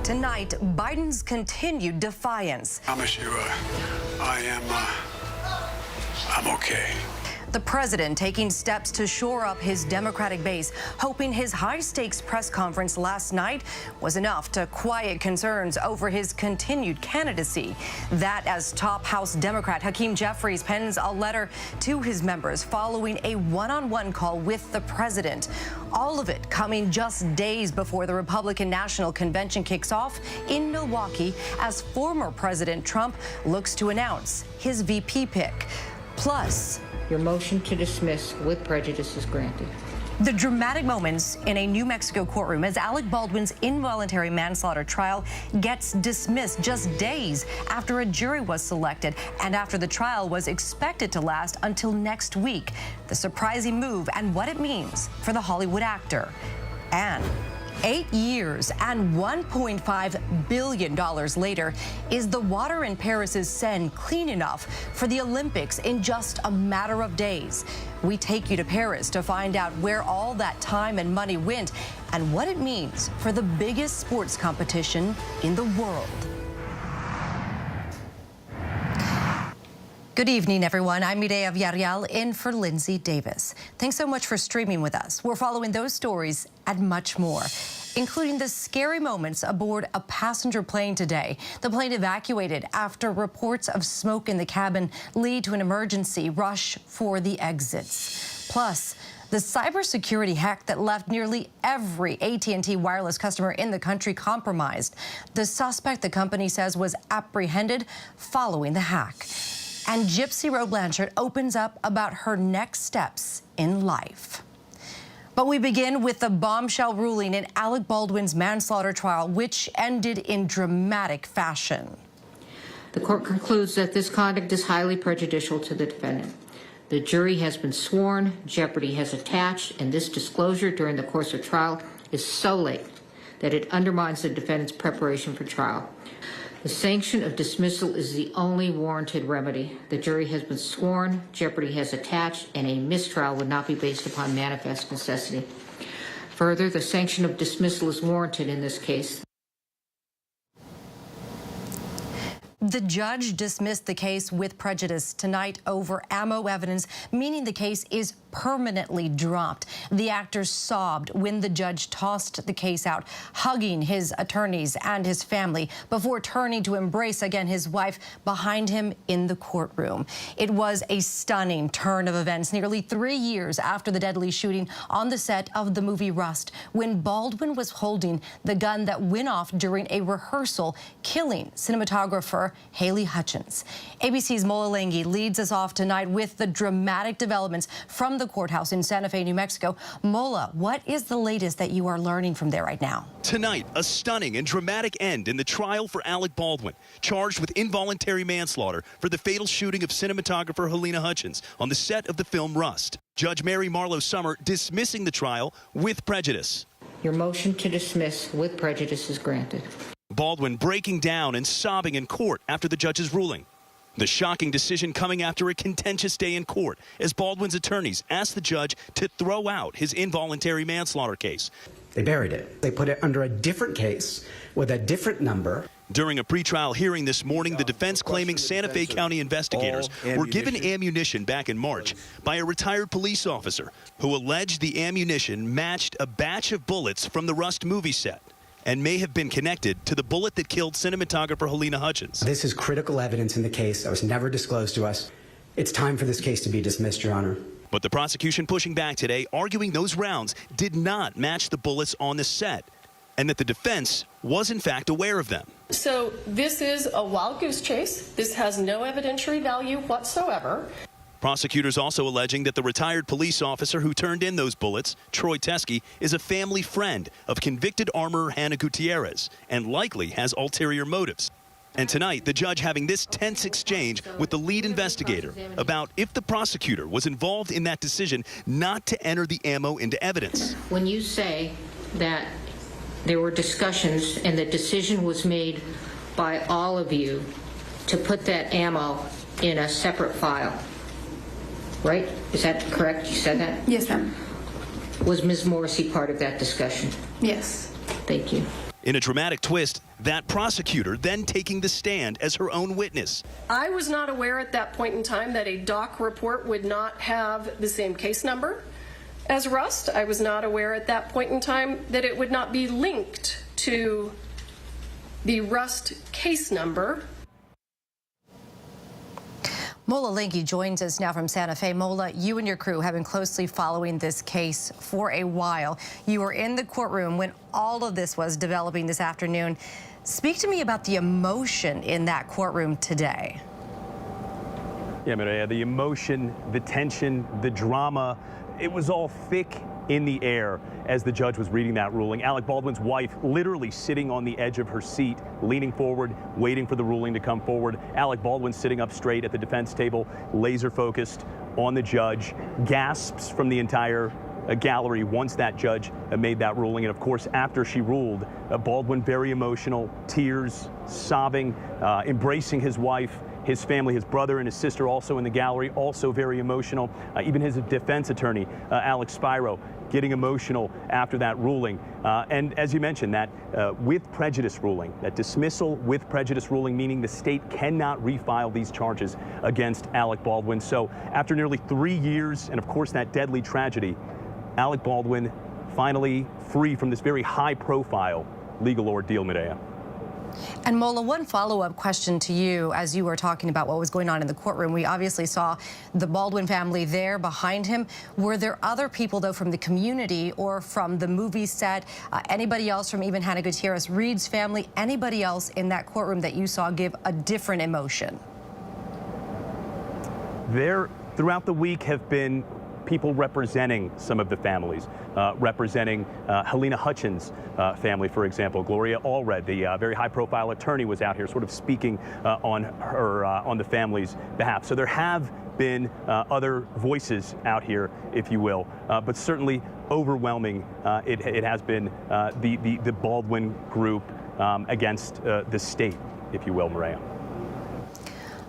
Tonight, Biden's continued defiance. I promise you, I'm okay. The president taking steps to shore up his Democratic base, hoping his high-stakes press conference last night was enough to quiet concerns over his continued candidacy. That as top House Democrat Hakeem Jeffries pens a letter to his members following a one-on-one call with the president. All of it coming just days before the Republican National Convention kicks off in Milwaukee as former President Trump looks to announce his VP pick. Plus, your motion to dismiss with prejudice is granted. The dramatic moments in a New Mexico courtroom as Alec Baldwin's involuntary manslaughter trial gets dismissed just days after a jury was selected and after the trial was expected to last until next week. The surprising move and what it means for the Hollywood actor. And 8 years and $1.5 billion later, is the water in Paris's Seine clean enough for the Olympics in just a matter of days? We take you to Paris to find out where all that time and money went and what it means for the biggest sports competition in the world. Good evening, everyone. I'm Mireya Villarreal in for Linsey Davis. Thanks so much for streaming with us. We're following those stories and much more, including the scary moments aboard a passenger plane today. The plane evacuated after reports of smoke in the cabin lead to an emergency rush for the exits. Plus, the cybersecurity hack that left nearly every AT&T wireless customer in the country compromised. The suspect, the company says, was apprehended following the hack. And Gypsy Rose Blanchard opens up about her next steps in life. But we begin with the bombshell ruling in Alec Baldwin's manslaughter trial, which ended in dramatic fashion. The court concludes that this conduct is highly prejudicial to the defendant. The jury has been sworn, jeopardy has attached, and this disclosure during the course of trial is so late that it undermines the defendant's preparation for trial. The sanction of dismissal is the only warranted remedy. The jury has been sworn, jeopardy has attached, and a mistrial would not be based upon manifest necessity. Further, the sanction of dismissal is warranted in this case. The judge dismissed the case with prejudice tonight over ammo evidence, meaning the case is permanently dropped. The actor sobbed when the judge tossed the case out, hugging his attorneys and his family before turning to embrace again his wife behind him in the courtroom. It was a stunning turn of events nearly 3 years after the deadly shooting on the set of the movie Rust, when Baldwin was holding the gun that went off during a rehearsal, killing cinematographer Haley Hutchins. ABC's Mola Lenghi leads us off tonight with the dramatic developments from the courthouse in Santa Fe, New Mexico. Mola, what is the latest that you are learning from there right now? Tonight, a stunning and dramatic end in the trial for Alec Baldwin, charged with involuntary manslaughter for the fatal shooting of cinematographer Haley Hutchins on the set of the film Rust. Judge Mary Marlowe Summer dismissing the trial with prejudice. Your motion to dismiss with prejudice is granted. Baldwin breaking down and sobbing in court after the judge's ruling. The shocking decision coming after a contentious day in court as Baldwin's attorneys asked the judge to throw out his involuntary manslaughter case. They buried it. They put it under a different case with a different number. During a pretrial hearing this morning, the defense claiming Santa Fe County investigators were given ammunition back in March by a retired police officer who alleged the ammunition matched a batch of bullets from the Rust movie set and may have been connected to the bullet that killed cinematographer Haley Hutchins. This is critical evidence in the case that was never disclosed to us. It's time for this case to be dismissed, Your Honor. But the prosecution pushing back today, arguing those rounds did not match the bullets on the set, and that the defense was in fact aware of them. So this is a wild goose chase. This has no evidentiary value whatsoever. Prosecutors also alleging that the retired police officer who turned in those bullets, Troy Teskey, is a family friend of convicted armorer Hannah Gutierrez and likely has ulterior motives. And tonight, the judge having this tense exchange with the lead investigator about if the prosecutor was involved in that decision not to enter the ammo into evidence. When you say that there were discussions and the decision was made by all of you to put that ammo in a separate file, right? Is that correct? You said that? Yes, ma'am. Was Ms. Morrissey part of that discussion? Yes. Thank you. In a dramatic twist, that prosecutor then taking the stand as her own witness. I was not aware at that point in time that a doc report would not have the same case number as Rust. I was not aware at that point in time that it would not be linked to the Rust case number. Mola Linky joins us now from Santa Fe. Mola, you and your crew have been closely following this case for a while. You were in the courtroom when all of this was developing this afternoon. Speak to me about the emotion in that courtroom today. Yeah, Maria, the emotion, the tension, the drama, it was all thick in the air as the judge was reading that ruling. Alec Baldwin's wife literally sitting on the edge of her seat, leaning forward, waiting for the ruling to come forward. Alec Baldwin sitting up straight at the defense table, laser focused on the judge. Gasps from the entire gallery once that judge made that ruling. And of course, after she ruled, Baldwin very emotional, tears, sobbing, embracing his wife, his family, his brother and his sister also in the gallery, also very emotional. Even his defense attorney, Alex Spiro, getting emotional after that ruling. And as you mentioned, that with prejudice ruling, that dismissal with prejudice ruling, meaning the state cannot refile these charges against Alec Baldwin. So after nearly 3 years, and of course that deadly tragedy, Alec Baldwin finally free from this very high-profile legal ordeal, Medea. And Mola, one follow-up question to you as you were talking about what was going on in the courtroom. We obviously saw the Baldwin family there behind him. Were there other people, though, from the community or from the movie set, anybody else from even Hannah Gutierrez Reed's family, anybody else in that courtroom that you saw give a different emotion? There, throughout the week, have been people representing some of the families, representing Helena Hutchins' family, for example. Gloria Allred, the very high-profile attorney, was out here sort of speaking on the family's behalf. So there have been other voices out here, if you will, but certainly overwhelming. It has been the Baldwin group against the state, if you will, Maria.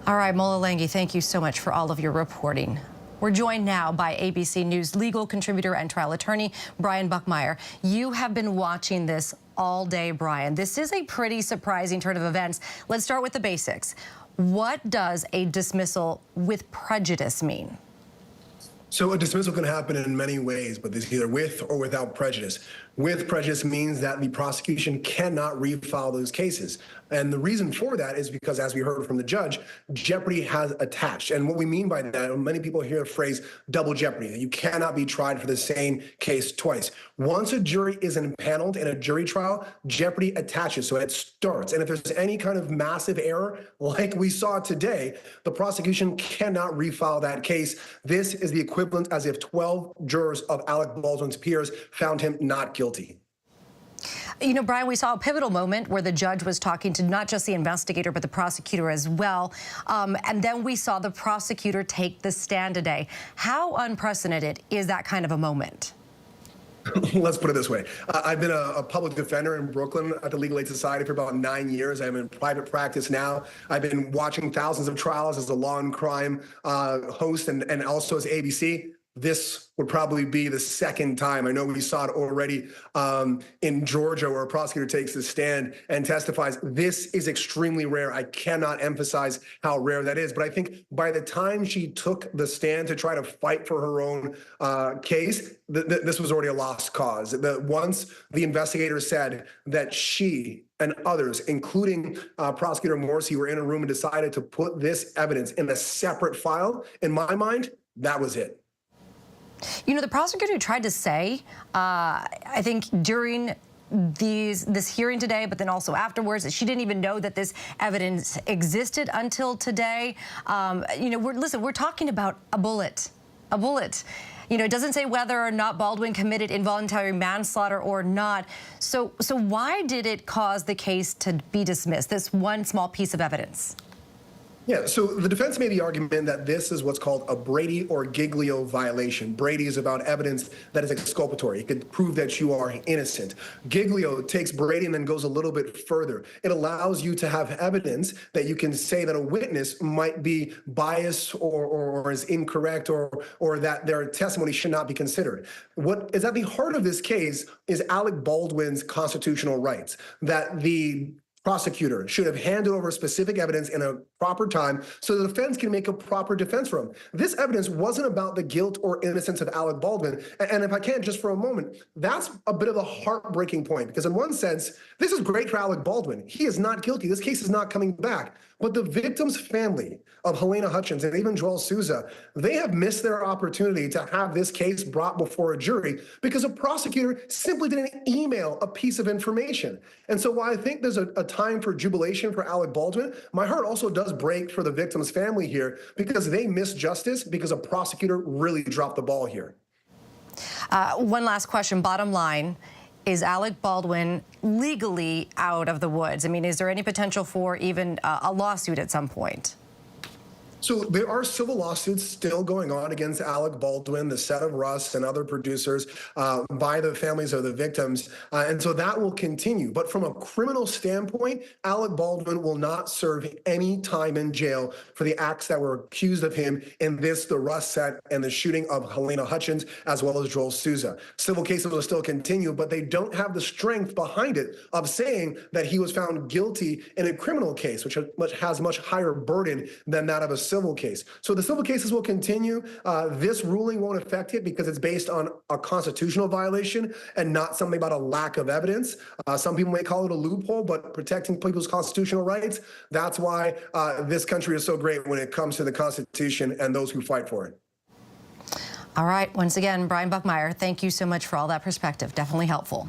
All right, Mola Lenghi, thank you so much for all of your reporting. We're joined now by ABC News legal contributor and trial attorney Brian Buckmeyer. You have been watching this all day, Brian. This is a pretty surprising turn of events. Let's start with the basics. What does a dismissal with prejudice mean? So a dismissal can happen in many ways, but it's either with or without prejudice. With prejudice means that the prosecution cannot refile those cases. And the reason for that is because, as we heard from the judge, jeopardy has attached. And what we mean by that, many people hear the phrase double jeopardy, that you cannot be tried for the same case twice. Once a jury is impaneled in a jury trial, jeopardy attaches, so it starts. And if there's any kind of massive error, like we saw today, the prosecution cannot refile that case. This is the equivalent as if 12 jurors of Alec Baldwin's peers found him not guilty. You know, Brian, we saw a pivotal moment where the judge was talking to not just the investigator, but the prosecutor as well. And then we saw the prosecutor take the stand today. How unprecedented is that kind of a moment? Let's put it this way. I've been a public defender in Brooklyn at the Legal Aid Society for about 9 years. I'm in private practice now. I've been watching thousands of trials as a law and crime host and also as ABC. This would probably be the second time. I know we saw it already in Georgia, where a prosecutor takes the stand and testifies. This is extremely rare. I cannot emphasize how rare that is. But I think by the time she took the stand to try to fight for her own case, this was already a lost cause. Once the investigator said that she and others, including Prosecutor Morrissey, were in a room and decided to put this evidence in a separate file, in my mind, that was it. You know, the prosecutor tried to say, I think during this hearing today, but then also afterwards, that she didn't even know that this evidence existed until today. You know, we're talking about a bullet. You know, it doesn't say whether or not Baldwin committed involuntary manslaughter or not. So why did it cause the case to be dismissed, this one small piece of evidence? Yeah, so the defense made the argument that this is what's called a Brady or Giglio violation. Brady is about evidence that is exculpatory. It could prove that you are innocent. Giglio takes Brady and then goes a little bit further. It allows you to have evidence that you can say that a witness might be biased or is incorrect or that their testimony should not be considered. What is at the heart of this case is Alec Baldwin's constitutional rights, that the prosecutor should have handed over specific evidence in a proper time so the defense can make a proper defense for him. This evidence wasn't about the guilt or innocence of Alec Baldwin. And if I can, just for a moment, that's a bit of a heartbreaking point, because in one sense, this is great for Alec Baldwin. He is not guilty. This case is not coming back. But the victim's family of Helena Hutchins and even Joel Souza, they have missed their opportunity to have this case brought before a jury because a prosecutor simply didn't email a piece of information. And so while I think there's a time for jubilation for Alec Baldwin, my heart also does break for the victim's family here because they missed justice because a prosecutor really dropped the ball here. One last question, bottom line. Is Alec Baldwin legally out of the woods? I mean, is there any potential for even a lawsuit at some point? So there are civil lawsuits still going on against Alec Baldwin, the set of Russ, and other producers by the families of the victims. And so that will continue. But from a criminal standpoint, Alec Baldwin will not serve any time in jail for the acts that were accused of him in this, the Russ set, and the shooting of Helena Hutchins, as well as Joel Souza. Civil cases will still continue, but they don't have the strength behind it of saying that he was found guilty in a criminal case, which has much higher burden than that of a civil case. So the civil cases will continue. This ruling won't affect it because it's based on a constitutional violation and not something about a lack of evidence. Some people may call it a loophole, but protecting people's constitutional rights, that's why this country is so great when it comes to the Constitution and those who fight for it. All right. Once again, Brian Buckmeyer, thank you so much for all that perspective. Definitely helpful.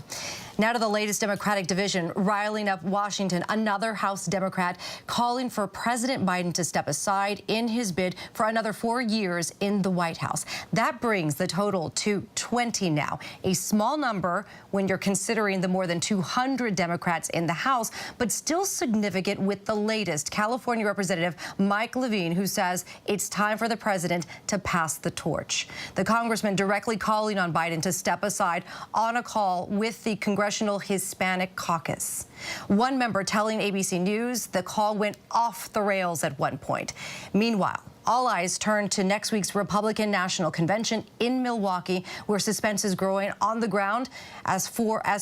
Now to the latest Democratic division, riling up Washington. Another House Democrat calling for President Biden to step aside in his bid for another 4 years in the White House. That brings the total to 20 now, a small number when you're considering the more than 200 Democrats in the House, but still significant with the latest California Representative Mike Levine, who says it's time for the president to pass the torch. The congressman directly calling on Biden to step aside on a call with the Congressional Hispanic Caucus. One member telling ABC News the call went off the rails at one point. Meanwhile, all eyes turn to next week's Republican National Convention in Milwaukee, where suspense is growing on the ground as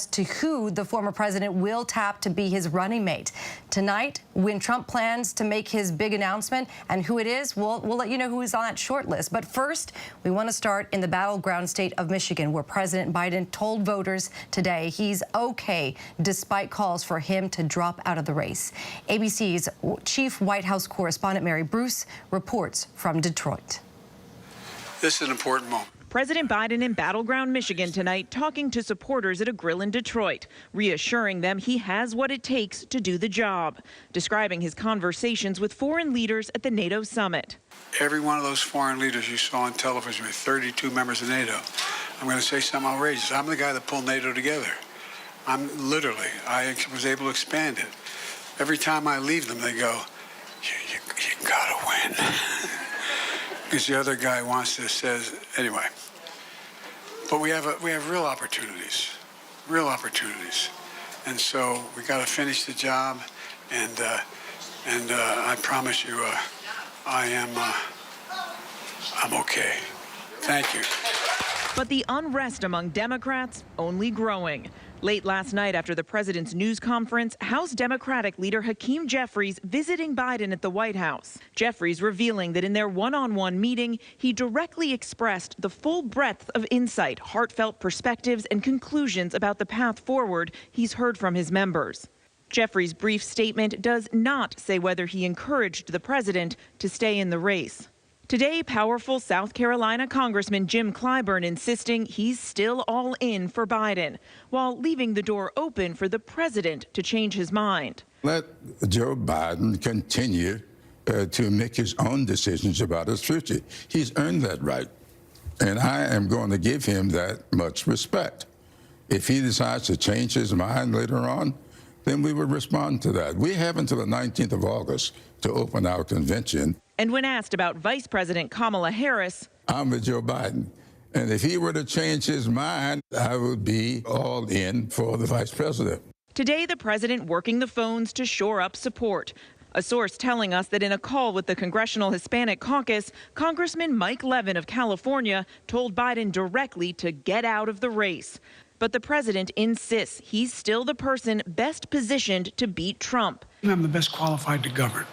to who the former president will tap to be his running mate. Tonight, when Trump plans to make his big announcement and who it is, we'll let you know who is on that short list. But first, we want to start in the battleground state of Michigan, where President Biden told voters today he's okay, despite calls for him to drop out of the race. ABC's chief White House correspondent Mary Bruce reports from Detroit. This is an important moment. President Biden in battleground Michigan tonight talking to supporters at a grill in Detroit, reassuring them he has what it takes to do the job, describing his conversations with foreign leaders at the NATO summit. Every one of those foreign leaders you saw on television with 32 members of NATO, I'm going to say something outrageous. I'm the guy that pulled NATO together. I was able to expand it. Every time I leave them, they go, you gotta win. Because the other guy says, anyway. But we have real opportunities. And so we got to finish the job. And I promise you, I'm okay. Thank you. But the unrest among Democrats only growing. Late last night after the president's news conference, House Democratic leader Hakeem Jeffries visiting Biden at the White House. Jeffries revealing that in their one-on-one meeting, he directly expressed the full breadth of insight, heartfelt perspectives, and conclusions about the path forward he's heard from his members. Jeffries' brief statement does not say whether he encouraged the president to stay in the race. Today, powerful South Carolina Congressman Jim Clyburn insisting he's still all in for Biden, while leaving the door open for the president to change his mind. Let Joe Biden continue to make his own decisions about his future. He's earned that right, and I am going to give him that much respect. If he decides to change his mind later on, then we would respond to that. We have until the 19th of August to open our convention. And when asked about Vice President Kamala Harris, I'm with Joe Biden. And if he were to change his mind, I would be all in for the vice president. Today, the president working the phones to shore up support. A source telling us that in a call with the Congressional Hispanic Caucus, Congressman Mike Levin of California told Biden directly to get out of the race. But the president insists he's still the person best positioned to beat Trump. I'm the best qualified to govern,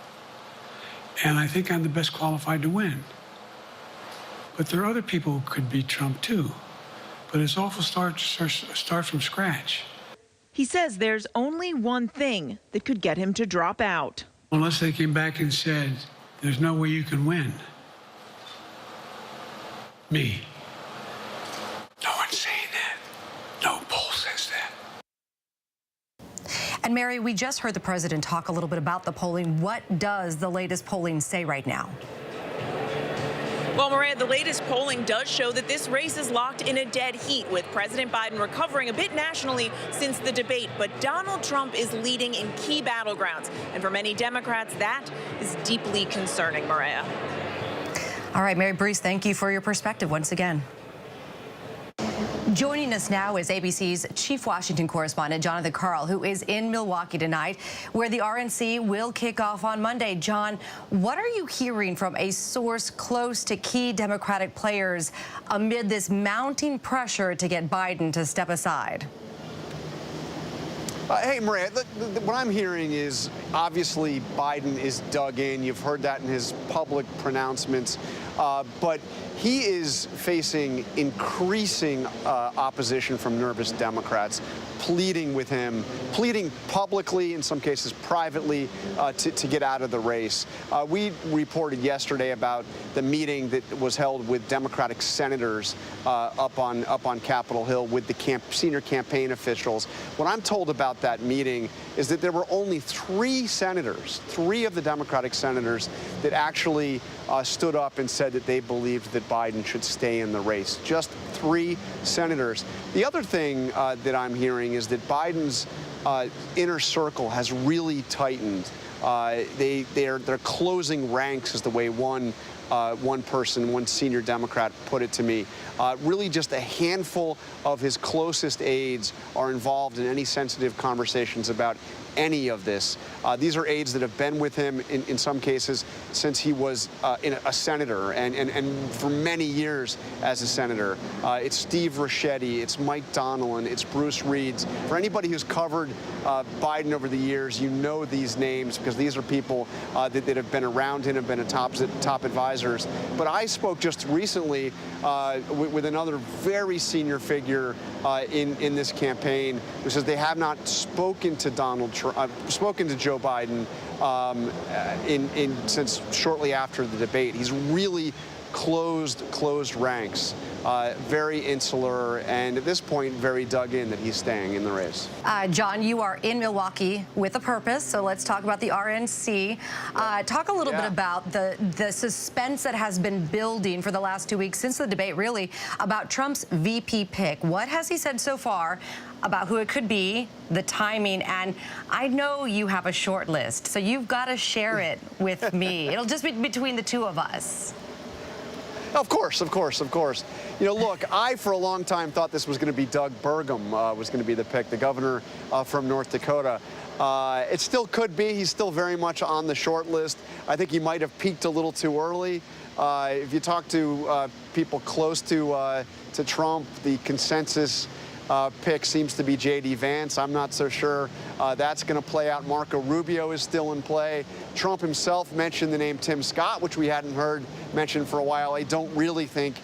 and I think I'm the best qualified to win. But there are other people who could beat Trump too. But it's awful start from scratch. He says there's only one thing that could get him to drop out. Unless they came back and said, there's no way you can win. Me. No one's saying that. No poll says that. And Mary, we just heard the president talk a little bit about the polling. What does the latest polling say right now? Well, Maria, the latest polling does show that this race is locked in a dead heat, with President Biden recovering a bit nationally since the debate. But Donald Trump is leading in key battlegrounds. And for many Democrats, that is deeply concerning, Maria. All right, Mary Brees, thank you for your perspective once again. Joining us now is ABC's chief Washington correspondent, Jonathan Karl, who is in Milwaukee tonight, where the RNC will kick off on Monday. John, what are you hearing from a source close to key Democratic players amid this mounting pressure to get Biden to step aside? Hey, Maria, what I'm hearing is obviously Biden is dug in. You've heard that in his public pronouncements. But he is facing increasing opposition from nervous Democrats, pleading with him, pleading publicly, in some cases privately, to get out of the race. We reported yesterday about the meeting that was held with Democratic senators up on Capitol Hill with the senior campaign officials. What I'm told about that meeting is that there were only three of the Democratic senators that actually stood up and said that they believed that Biden should stay in the race. Just three senators. The other thing that I'm hearing is that Biden's inner circle has really tightened. They're closing ranks, is the way one senior Democrat put it to me. Really just a handful of his closest aides are involved in any sensitive conversations about any of this. These are aides that have been with him in some cases since he was a senator and for many years as a senator. It's Steve Ricchetti, it's Mike Donnellan, it's Bruce Reeds. For anybody who's covered Biden over the years, you know these names because these are people that have been around him, have been top advisors. But I spoke just recently with another very senior figure in this campaign who says they have not spoken to spoken to Joe Biden since shortly after the debate. He's really closed ranks, very insular, and at this point, very dug in that he's staying in the race. John, you are in Milwaukee with a purpose, so let's talk about the RNC. Talk a little bit about the suspense that has been building for the last 2 weeks since the debate, really, about Trump's VP pick. What has he said so far about who it could be, the timing, and I know you have a short list, so you've got to share it with me. It'll just be between the two of us. Of course. You know, look, I for a long time thought this was going to be Doug Burgum was going to be the pick, the governor from North Dakota. It still could be. He's still very much on the short list. I think he might have peaked a little too early. If you talk to people close to Trump, the consensus pick seems to be J.D. Vance. I'm not so sure that's going to play out. Marco Rubio is still in play. Trump himself mentioned the name Tim Scott, which we hadn't heard mentioned for a while. I don't really think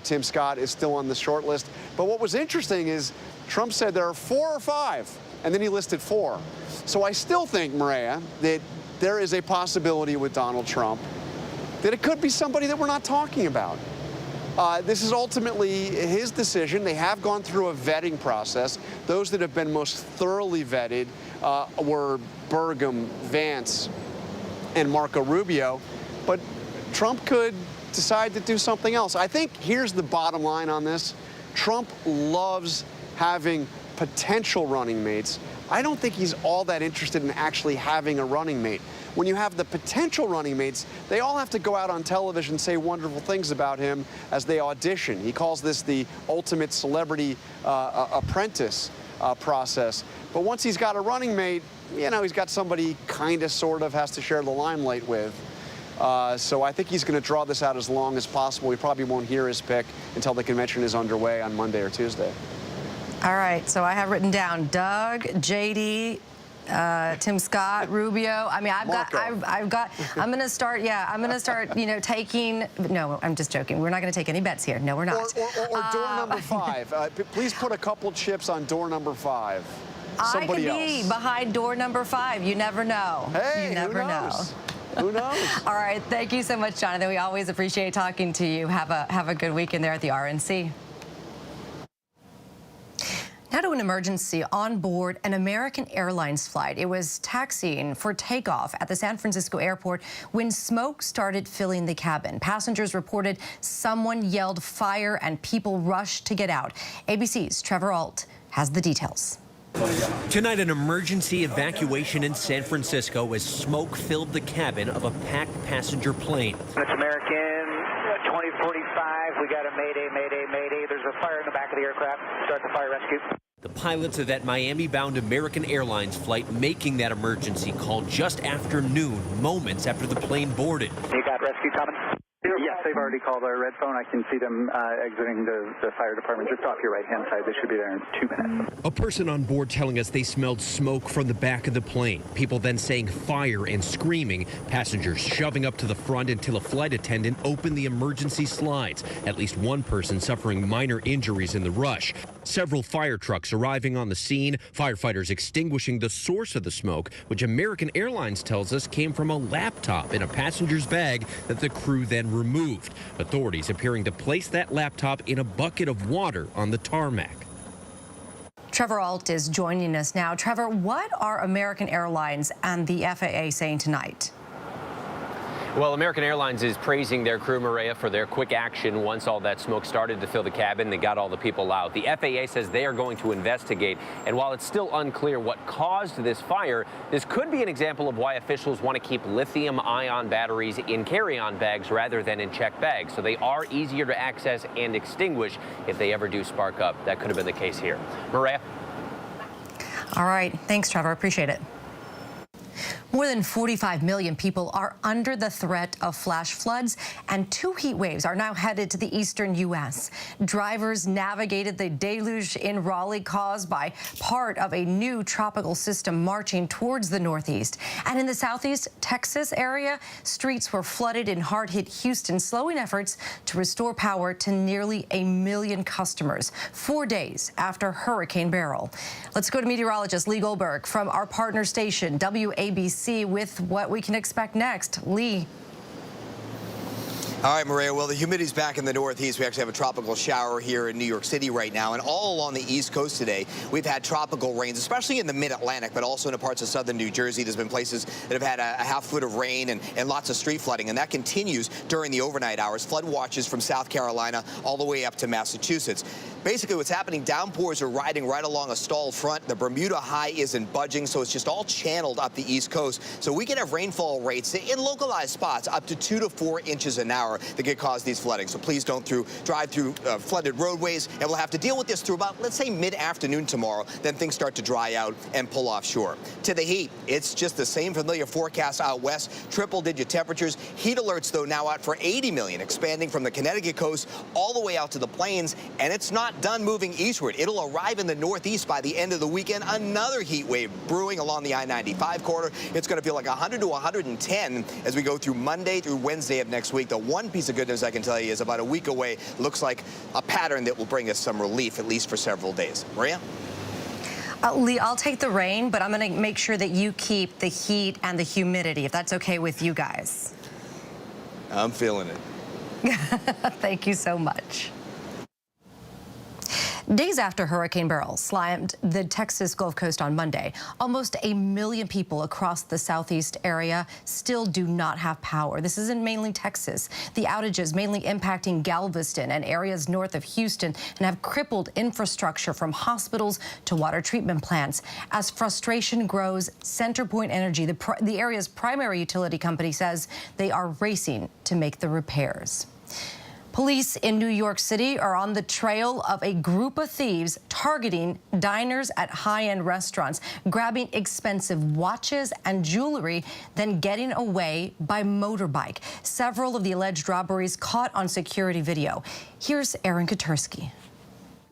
Tim Scott is still on the short list. But what was interesting is Trump said there are 4 or 5, and then he listed 4. So I still think, Maria, that there is a possibility with Donald Trump that it could be somebody that we're not talking about. This is ultimately his decision. They have gone through a vetting process. Those that have been most thoroughly vetted were Burgum, Vance, and Marco Rubio. But Trump could decide to do something else. I think here's the bottom line on this. Trump loves having potential running mates I don't think he's all that interested in actually having a running mate. When you have the potential running mates, they all have to go out on television and say wonderful things about him as they audition. He calls this the ultimate celebrity apprentice process. But once he's got a running mate, you know, he's got somebody he kind of sort of has to share the limelight with. So I think he's going to draw this out as long as possible. We probably won't hear his pick until the convention is underway on Monday or Tuesday. All right, so I have written down Doug, JD, Tim Scott, Rubio. I mean, I'm going to start, you know, taking, no, I'm just joking. We're not going to take any bets here. No, we're not. Or door number 5. Please put a couple chips on door number 5. Somebody I could be behind door number 5. You never know. Hey, you never know. Who knows? All right, thank you so much, Jonathan. We always appreciate talking to you. Have a good weekend there at the RNC. Now to an emergency on board an American Airlines flight. It was taxiing for takeoff at the San Francisco airport when smoke started filling the cabin. Passengers reported someone yelled fire and people rushed to get out. ABC's Trevor Ault has the details. Tonight, an emergency evacuation in San Francisco as smoke filled the cabin of a packed passenger plane. It's American 2045. We got a mayday, mayday, mayday. There's a fire in the back of the aircraft. Start the fire rescue. The pilots of that Miami-bound American Airlines flight making that emergency call just after noon, moments after the plane boarded. You got rescue coming? Yes, they've already called our red phone. I can see them exiting the fire department just off your right-hand side. They should be there in 2 minutes. A person on board telling us they smelled smoke from the back of the plane. People then saying fire and screaming. Passengers shoving up to the front until a flight attendant opened the emergency slides. At least one person suffering minor injuries in the rush. Several fire trucks arriving on the scene. Firefighters extinguishing the source of the smoke, which American Airlines tells us came from a laptop in a passenger's bag that the crew then removed. Authorities appearing to place that laptop in a bucket of water on the tarmac. Trevor Ault is joining us now. Trevor, what are American Airlines and the FAA saying tonight? Well, American Airlines is praising their crew, Maria, for their quick action once all that smoke started to fill the cabin. They got all the people out. The FAA says they are going to investigate. And while it's still unclear what caused this fire, this could be an example of why officials want to keep lithium-ion batteries in carry-on bags rather than in checked bags. So they are easier to access and extinguish if they ever do spark up. That could have been the case here. Maria? All right. Thanks, Trevor. Appreciate it. More than 45 million people are under the threat of flash floods, and 2 heat waves are now headed to the eastern U.S. Drivers navigated the deluge in Raleigh caused by part of a new tropical system marching towards the northeast. And in the southeast Texas area, streets were flooded in hard-hit Houston, slowing efforts to restore power to nearly 1 million customers 4 days after Hurricane Beryl. Let's go to meteorologist Lee Goldberg from our partner station, WABC, with what we can expect next. Lee. All right, Maria. Well, the humidity's back in the northeast. We actually have a tropical shower here in New York City right now. And all along the East Coast today, we've had tropical rains, especially in the mid-Atlantic, but also in parts of southern New Jersey. There's been places that have had a half-foot of rain and lots of street flooding. And that continues during the overnight hours. Flood watches from South Carolina all the way up to Massachusetts. Basically, what's happening, downpours are riding right along a stalled front. The Bermuda high isn't budging, so it's just all channeled up the East Coast. So we can have rainfall rates in localized spots up to 2 to 4 inches an hour that could cause these flooding. So please don't drive through flooded roadways, and we'll have to deal with this through about, let's say, mid-afternoon tomorrow. Then things start to dry out and pull offshore. To the heat, it's just the same familiar forecast out west, triple-digit temperatures. Heat alerts, though, now out for 80 million, expanding from the Connecticut coast all the way out to the plains, and it's not done moving eastward. It'll arrive in the northeast by the end of the weekend. Another heat wave brewing along the I-95 corridor. It's going to feel like 100 to 110 as we go through Monday through Wednesday of next week. The one piece of good news I can tell you is about a week away. Looks like a pattern that will bring us some relief, at least for several days. Maria? Lee, I'll take the rain, but I'm going to make sure that you keep the heat and the humidity, if that's okay with you guys. I'm feeling it. Thank you so much. Days after Hurricane Beryl slammed the Texas Gulf Coast on Monday, almost 1 million people across the southeast area still do not have power. This is in mainly Texas. The outages mainly impacting Galveston and areas north of Houston and have crippled infrastructure from hospitals to water treatment plants. As frustration grows, CenterPoint Energy, the area's primary utility company, says they are racing to make the repairs. Police in New York City are on the trail of a group of thieves targeting diners at high-end restaurants, grabbing expensive watches and jewelry, then getting away by motorbike. Several of the alleged robberies caught on security video. Here's Aaron Katursky.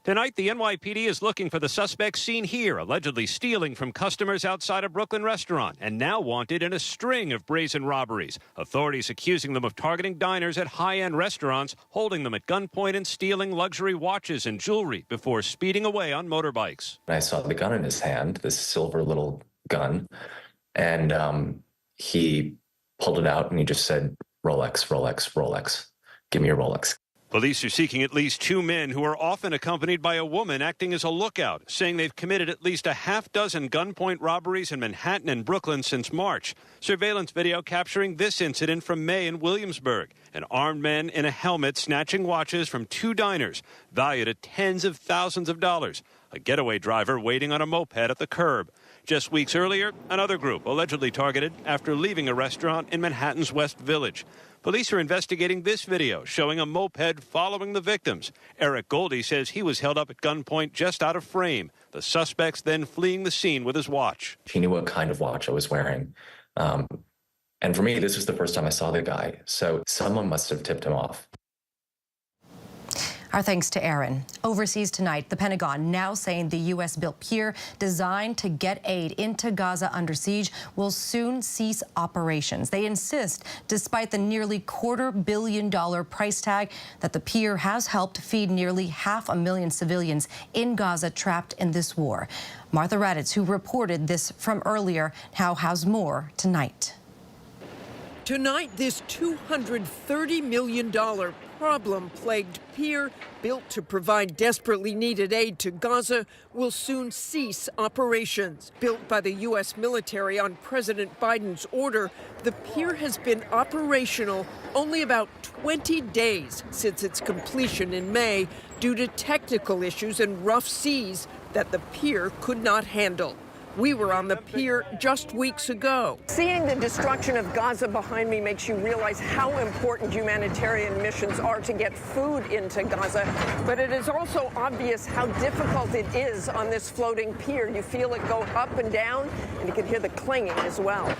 Tonight, the NYPD is looking for the suspects seen here, allegedly stealing from customers outside a Brooklyn restaurant, and now wanted in a string of brazen robberies. Authorities accusing them of targeting diners at high-end restaurants, holding them at gunpoint and stealing luxury watches and jewelry before speeding away on motorbikes. I saw the gun in his hand, this silver little gun, and he pulled it out and he just said, "Rolex, Rolex, Rolex. Give me your Rolex." Police are seeking at least 2 men who are often accompanied by a woman acting as a lookout, saying they've committed at least a half-dozen gunpoint robberies in Manhattan and Brooklyn since March. Surveillance video capturing this incident from May in Williamsburg. An armed man in a helmet snatching watches from 2 diners, valued at tens of thousands of dollars. A getaway driver waiting on a moped at the curb. Just weeks earlier, another group allegedly targeted after leaving a restaurant in Manhattan's West Village. Police are investigating this video showing a moped following the victims. Eric Goldie says he was held up at gunpoint just out of frame. The suspects then fleeing the scene with his watch. He knew what kind of watch I was wearing. And for me, this was the first time I saw the guy. So someone must have tipped him off. Our thanks to Aaron. Overseas tonight, the Pentagon now saying the U.S.-built pier designed to get aid into Gaza under siege will soon cease operations. They insist, despite the nearly $250 million price tag, that the pier has helped feed nearly 500,000 civilians in Gaza trapped in this war. Martha Raddatz, who reported this from earlier, now has more tonight. Tonight, this $230 million problem-plagued pier, built to provide desperately needed aid to Gaza, will soon cease operations. Built by the U.S. military on President Biden's order, the pier has been operational only about 20 days since its completion in May due to technical issues and rough seas that the pier could not handle. We were on the pier just weeks ago. Seeing the destruction of Gaza behind me makes you realize how important humanitarian missions are to get food into Gaza. But it is also obvious how difficult it is on this floating pier. You feel it go up and down, and you can hear the clanging as well.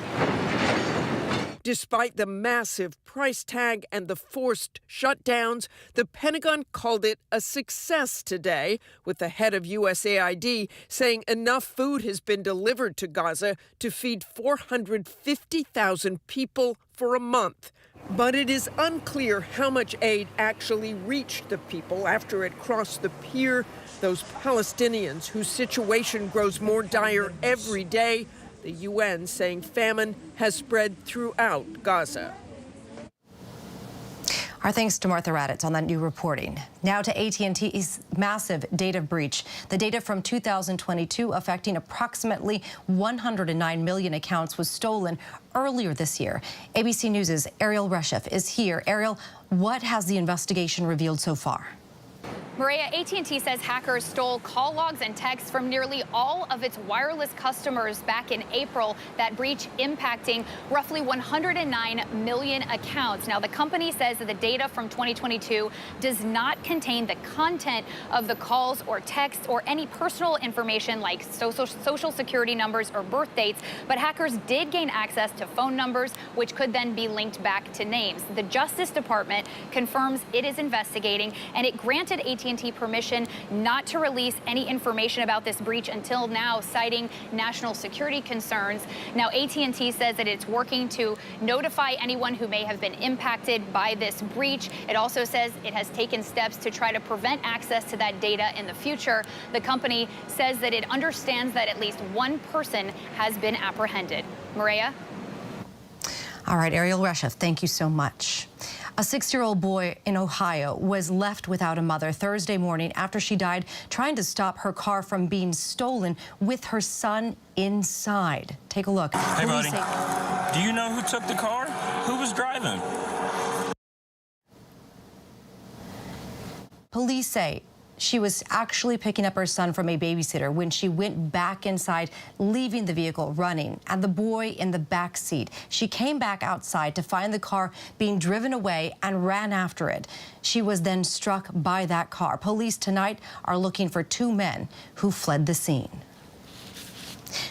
Despite the massive price tag and the forced shutdowns, the Pentagon called it a success today, with the head of USAID saying enough food has been delivered to Gaza to feed 450,000 people for a month. But it is unclear how much aid actually reached the people after it crossed the pier, those Palestinians whose situation grows more dire every day. The UN saying famine has spread throughout Gaza. Our thanks to Martha Raddatz on that new reporting. Now to AT&T's massive data breach. The data from 2022 affecting approximately 109 million accounts was stolen earlier this year. ABC News' Ariel Reshef is here. Ariel, what has the investigation revealed so far? Maria, AT&T says hackers stole call logs and texts from nearly all of its wireless customers back in April, that breach impacting roughly 109 million accounts. Now, the company says that the data from 2022 does not contain the content of the calls or texts or any personal information like social security numbers or birth dates, but hackers did gain access to phone numbers, which could then be linked back to names. The Justice Department confirms it is investigating, and it granted AT&T permission not to release any information about this breach until now, citing national security concerns. Now, AT&T says that it's working to notify anyone who may have been impacted by this breach. It also says it has taken steps to try to prevent access to that data in the future. The company says that it understands that at least one person has been apprehended. Maria? All right, Ariel Reshef, thank you so much. A 6-year-old boy in Ohio was left without a mother Thursday morning after she died trying to stop her car from being stolen with her son inside. Take a look. Hey, buddy. Do you know who took the car? Who was driving? Police say she was actually picking up her son from a babysitter when she went back inside, leaving the vehicle running and the boy in the back seat. She came back outside to find the car being driven away and ran after it. She was then struck by that car. Police tonight are looking for 2 men who fled the scene.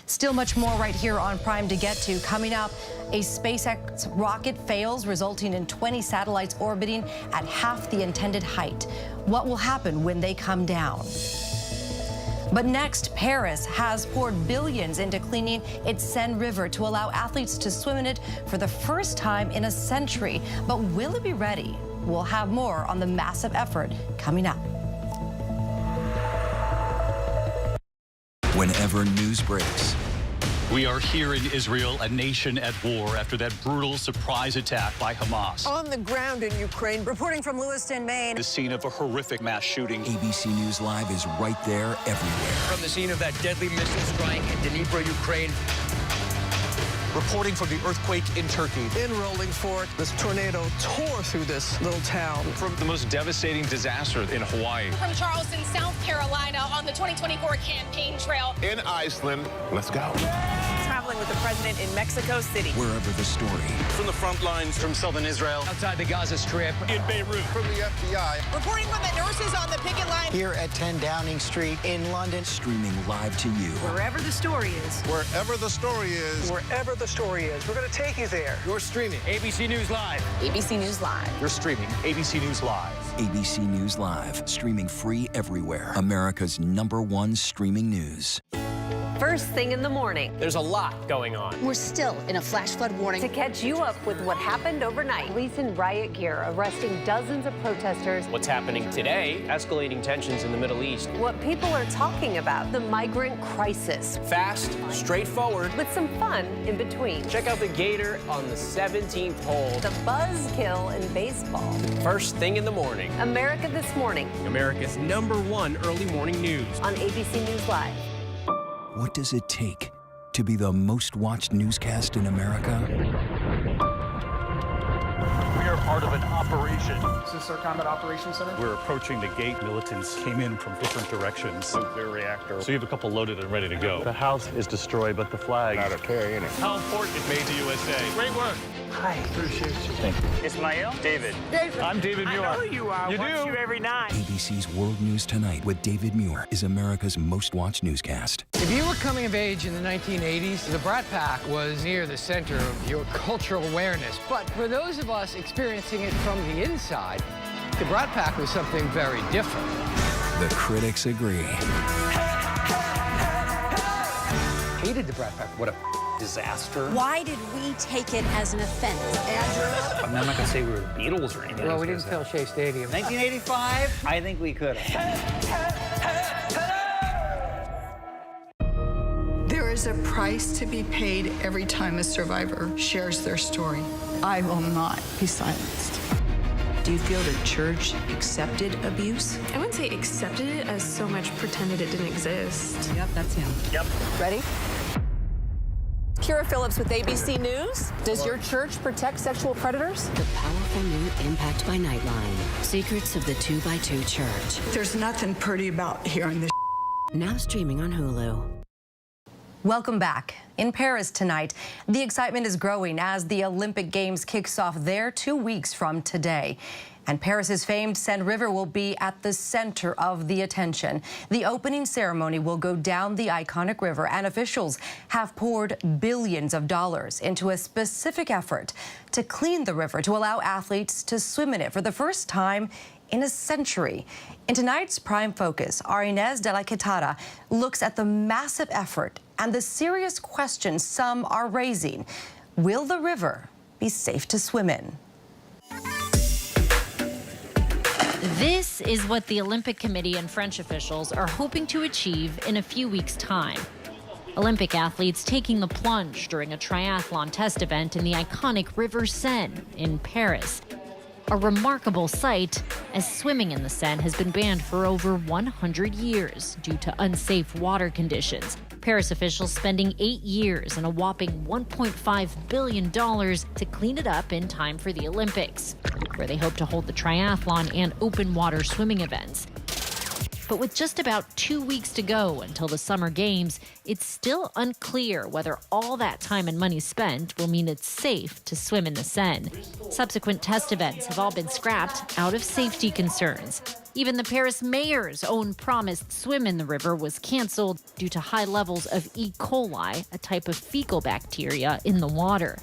Still much more right here on Prime to get to. Coming up, a SpaceX rocket fails, resulting in 20 satellites orbiting at half the intended height. What will happen when they come down? But next, Paris has poured billions into cleaning its Seine River to allow athletes to swim in it for the first time in a century. But will it be ready? We'll have more on the massive effort coming up. Whenever news breaks. We are here in Israel, a nation at war after that brutal surprise attack by Hamas. On the ground in Ukraine, reporting from Lewiston, Maine. The scene of a horrific mass shooting. ABC News Live is right there everywhere. From the scene of that deadly missile strike in Dnipro, Ukraine. Reporting from the earthquake in Turkey. In rolling forth, this tornado tore through this little town. From the most devastating disaster in Hawaii. From Charleston, South Carolina, on the 2024 campaign trail. In Iceland. Let's go. Traveling with the president in Mexico City. Wherever the story. From the front lines from southern Israel. Outside the Gaza Strip. In Beirut. From the FBI. Reporting from the nurses on the picket line. Here at 10 Downing Street in London. Streaming live to you. Wherever the story is. Wherever the story is. Wherever the story is, we're going to take you there. You're streaming ABC News Live. ABC News Live. You're streaming ABC News Live. ABC News Live. Streaming free everywhere. America's #1 streaming news. First thing in the morning. There's a lot going on. We're still in a flash flood warning. To catch you up with what happened overnight. Police in riot gear arresting dozens of protesters. What's happening today? Escalating tensions in the Middle East. What people are talking about. The migrant crisis. Fast, straightforward. With some fun in between. Check out the Gator on the 17th hole. The buzzkill in baseball. First thing in the morning. America This Morning. America's #1 early morning news. On ABC News Live. What does it take to be the most watched newscast in America? We are part of an operation. Is this our Combat Operations Center? We're approaching the gate. Militants came in from different directions. Nuclear reactor. So you have a couple loaded and ready to go. The house is destroyed, but the flag. Not a carrying it. How important it made to USA. Great work. Hi. Appreciate you. Thank you. Ismail? David. I'm David Muir. I know who you are. You Watch do? you every night. ABC's World News Tonight with David Muir is America's most watched newscast. If you were coming of age in the 1980s, the Brat Pack was near the center of your cultural awareness. But for those of us experiencing it from the inside, the Brat Pack was something very different. The critics agree. Hated the Brat Pack. What a disaster. Why did we take it as an offense? I'm not going to say we were the Beatles or anything. Well, we didn't fill Shea Stadium. 1985? I think we could have. There is a price to be paid every time a survivor shares their story. I will not be silenced. Do you feel the church accepted abuse? I wouldn't say accepted it as so much pretended it didn't exist. Yep, that's him. Yep. Ready? Kira Phillips with ABC News. Does your church protect sexual predators? The powerful new Impact by Nightline. Secrets of the 2x2 Church. There's nothing pretty about hearing this. Now streaming on Hulu. Welcome back. In Paris tonight, the excitement is growing as the Olympic Games kicks off there 2 weeks from today. And Paris's famed Seine River will be at the center of the attention. The opening ceremony will go down the iconic river, and officials have poured billions of dollars into a specific effort to clean the river to allow athletes to swim in it for the first time in a century. In tonight's Prime Focus, our Inez de la Quetara looks at the massive effort and the serious questions some are raising. Will the river be safe to swim in? This is what the Olympic Committee and French officials are hoping to achieve in a few weeks' time. Olympic athletes taking the plunge during a triathlon test event in the iconic River Seine in Paris. A remarkable sight, as swimming in the Seine has been banned for over 100 years due to unsafe water conditions. Paris officials spending 8 years and a whopping $1.5 billion to clean it up in time for the Olympics, where they hope to hold the triathlon and open water swimming events. But with just about 2 weeks to go until the Summer Games, it's still unclear whether all that time and money spent will mean it's safe to swim in the Seine. Subsequent test events have all been scrapped out of safety concerns. Even the Paris mayor's own promised swim in the river was canceled due to high levels of E. coli, a type of fecal bacteria in the water.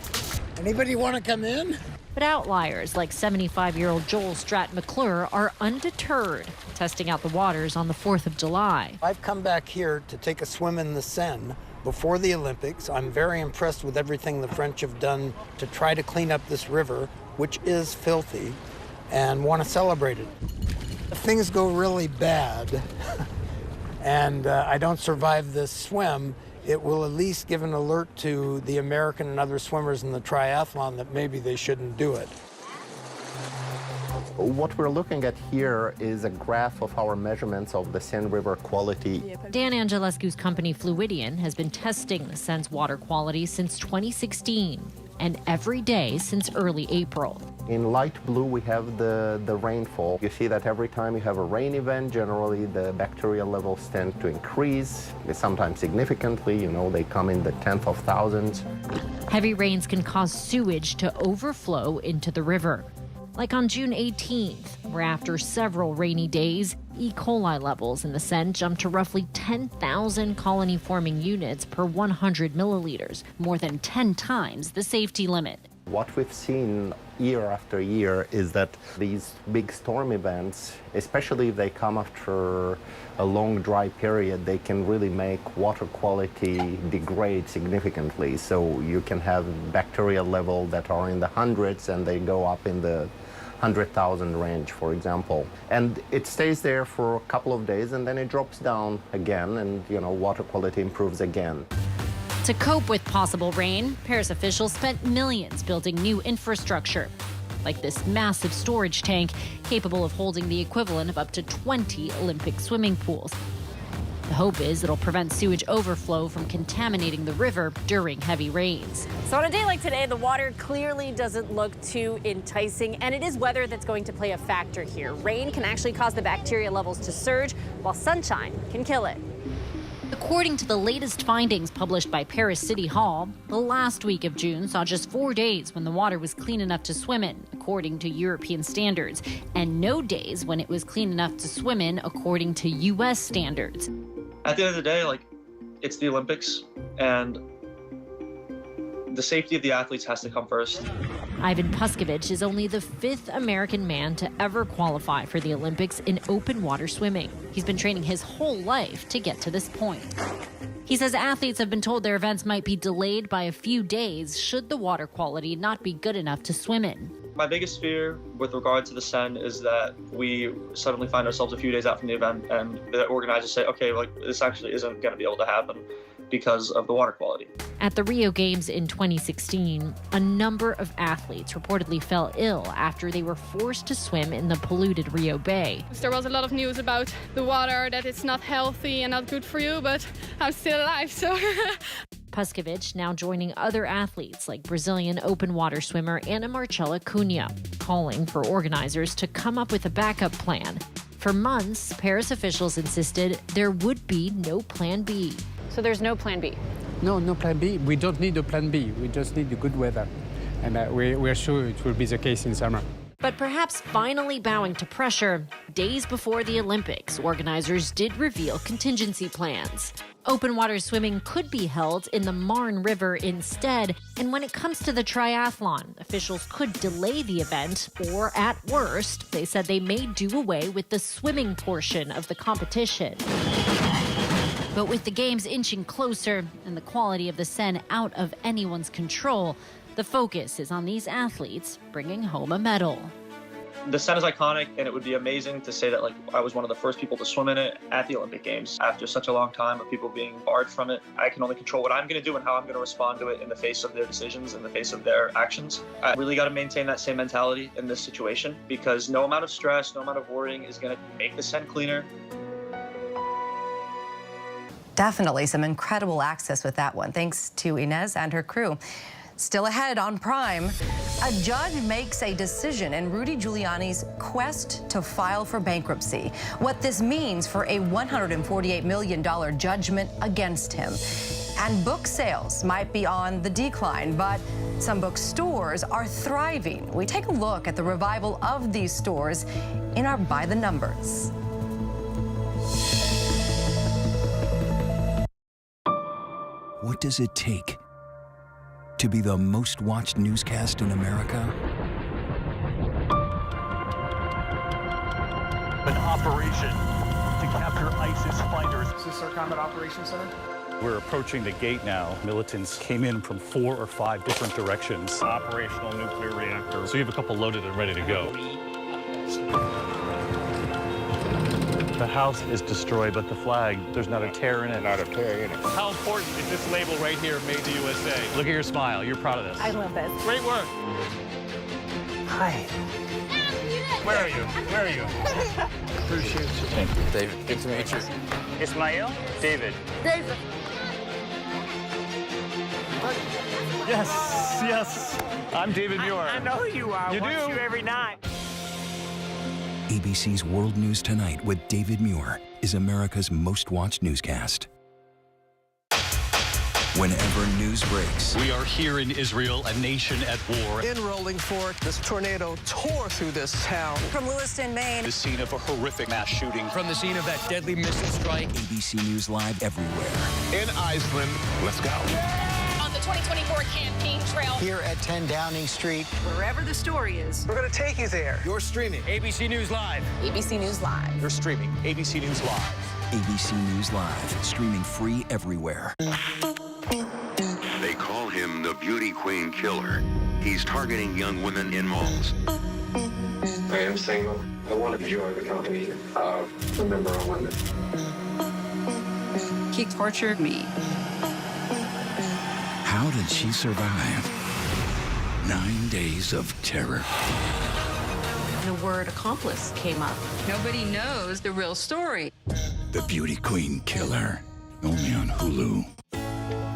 Anybody want to come in? But outliers like 75-year-old Joel Stratt-McClure are undeterred, testing out the waters on the 4th of July. I've come back here to take a swim in the Seine before the Olympics. I'm very impressed with everything the French have done to try to clean up this river, which is filthy, and want to celebrate it. If things go really bad and I don't survive this swim, it will at least give an alert to the American and other swimmers in the triathlon that maybe they shouldn't do it. What we're looking at here is a graph of our measurements of the Seine River quality. Dan Angelescu's company Fluidian has been testing the Seine's water quality since 2016, and every day since early April. In light blue, we have the rainfall. You see that every time you have a rain event, generally the bacterial levels tend to increase, sometimes significantly. You know, they come in the tenth of thousands. Heavy rains can cause sewage to overflow into the river. Like on June 18th, where after several rainy days, E. coli levels in the Seine jumped to roughly 10,000 colony-forming units per 100 milliliters, more than 10 times the safety limit. What we've seen year after year is that these big storm events, especially if they come after a long dry period, they can really make water quality degrade significantly. So you can have bacterial levels that are in the hundreds and they go up in the 100,000 range, for example. And it stays there for a couple of days and then it drops down again and, you know, water quality improves again. To cope with possible rain, Paris officials spent millions building new infrastructure, like this massive storage tank capable of holding the equivalent of up to 20 Olympic swimming pools. The hope is it'll prevent sewage overflow from contaminating the river during heavy rains. So on a day like today, the water clearly doesn't look too enticing, and it is weather that's going to play a factor here. Rain can actually cause the bacteria levels to surge, while sunshine can kill it. According to the latest findings published by Paris City Hall, the last week of June saw just 4 days when the water was clean enough to swim in, according to European standards, and no days when it was clean enough to swim in, according to U.S. standards. At the end of the day, it's the Olympics, and the safety of the athletes has to come first. Ivan Puskovich is only the 5th American man to ever qualify for the Olympics in open water swimming. He's been training his whole life to get to this point. He says athletes have been told their events might be delayed by a few days should the water quality not be good enough to swim in. My biggest fear with regard to the Seine is that we suddenly find ourselves a few days out from the event and the organizers say, okay, this actually isn't going to be able to happen because of the water quality. At the Rio Games in 2016, a number of athletes reportedly fell ill after they were forced to swim in the polluted Rio Bay. There was a lot of news about the water, that it's not healthy and not good for you, but I'm still alive, so... Puskovich now joining other athletes like Brazilian open water swimmer Ana Marcela Cunha, calling for organizers to come up with a backup plan. For months, Paris officials insisted there would be no plan B. So there's no plan B? No plan B. We don't need a plan B. We just need the good weather. And we're sure it will be the case in summer. But perhaps finally bowing to pressure, days before the Olympics, organizers did reveal contingency plans. Open water swimming could be held in the Marne River instead, and when it comes to the triathlon, officials could delay the event, or at worst, they said they may do away with the swimming portion of the competition. But with the games inching closer and the quality of the Seine out of anyone's control, the focus is on these athletes bringing home a medal. The Seine is iconic, and it would be amazing to say that like I was one of the first people to swim in it at the Olympic Games. After such a long time of people being barred from it, I can only control what I'm going to do and how I'm going to respond to it in the face of their decisions, in the face of their actions. I really got to maintain that same mentality in this situation, because no amount of stress, no amount of worrying is going to make the Seine cleaner. Definitely some incredible access with that one. Thanks to Inez and her crew. Still ahead on Prime, a judge makes a decision in Rudy Giuliani's quest to file for bankruptcy. What this means for a $148 million judgment against him. And book sales might be on the decline, but some bookstores are thriving. We take a look at the revival of these stores in our By the Numbers. What does it take to be the most watched newscast in America? An operation to capture ISIS fighters. Is this our Combat Operations Center? We're approaching the gate now. Militants came in from 4 or 5 different directions. Operational nuclear reactor. So you have a couple loaded and ready to go. The house is destroyed, but the flag, there's not a tear in it. Not a tear in it. How important is this label right here, Made in the USA? Look at your smile. You're proud of this. I love this. Great work. Hi. Where are you? Where are you? Appreciate you. Thank you. David, good to meet you. Ismail? David. David. Yes, yes. I'm David Muir. I know who you are. You Watch do? you every night. ABC's World News Tonight with David Muir is America's most watched newscast. Whenever news breaks, We are here in Israel, a nation at war. In Rolling Fork, this tornado tore through this town. From Lewiston, Maine. The scene of a horrific mass shooting. From the scene of that deadly missile strike. ABC News Live everywhere. In Iceland. Let's go. On the 2024 campaign trail. Here at 10 Downing Street. Wherever the story is, we're going to take you there. You're streaming ABC News Live. ABC News Live. You're streaming ABC News Live. ABC News Live, streaming free everywhere. They call him the Beauty Queen Killer. He's targeting young women in malls. I am single. I want to enjoy the company of a member of women. He tortured me. How did she survive 9 days of terror? The word accomplice came up. Nobody knows the real story. The Beauty Queen Killer, only on Hulu.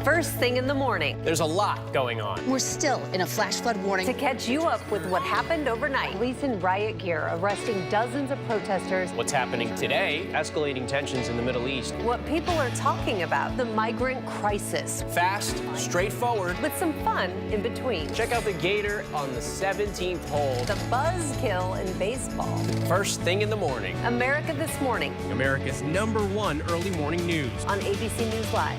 First thing in the morning. There's a lot going on. We're still in a flash flood warning. To catch you up with what happened overnight, police in riot gear arresting dozens of protesters. What's happening today? Escalating tensions in the Middle East. What people are talking about, the migrant crisis. Fast, straightforward. With some fun in between. Check out the Gator on the 17th hole. The buzzkill in baseball. First thing in the morning. America This Morning. America's #1 early morning news. On ABC News Live.